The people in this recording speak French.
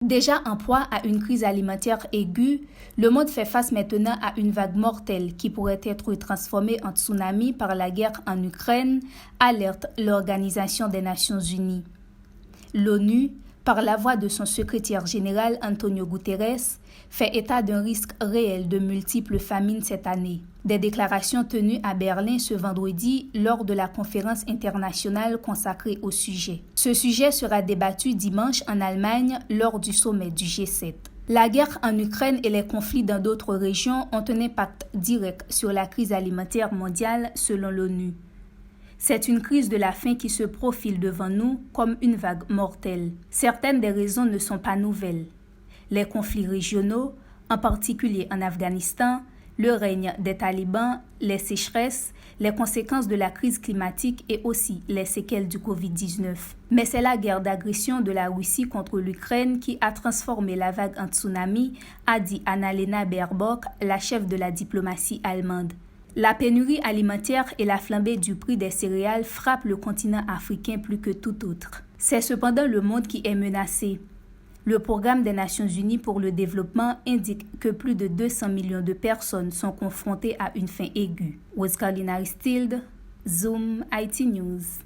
Déjà en proie à une crise alimentaire aiguë, le monde fait face maintenant à une vague mortelle qui pourrait être transformée en tsunami par la guerre en Ukraine, alerte l'Organisation des Nations Unies. L'ONU, par la voix de son secrétaire général Antonio Guterres, fait état d'un risque réel de multiples famines cette année. Des déclarations tenues à Berlin ce vendredi lors de la conférence internationale consacrée au sujet. Ce sujet sera débattu dimanche en Allemagne lors du sommet du G7. La guerre en Ukraine et les conflits dans d'autres régions ont un impact direct sur la crise alimentaire mondiale selon l'ONU. C'est une crise de la faim qui se profile devant nous comme une vague mortelle. Certaines des raisons ne sont pas nouvelles. Les conflits régionaux, en particulier en Afghanistan, le règne des talibans, les sécheresses, les conséquences de la crise climatique et aussi les séquelles du Covid-19. Mais c'est la guerre d'agression de la Russie contre l'Ukraine qui a transformé la vague en tsunami, a dit Annalena Baerbock, la chef de la diplomatie allemande. La pénurie alimentaire et la flambée du prix des céréales frappent le continent africain plus que tout autre. C'est cependant le monde qui est menacé. Le Programme des Nations Unies pour le développement indique que plus de 200 millions de personnes sont confrontées à une faim aiguë. Rose Carolina Aristide, Zoom IT News.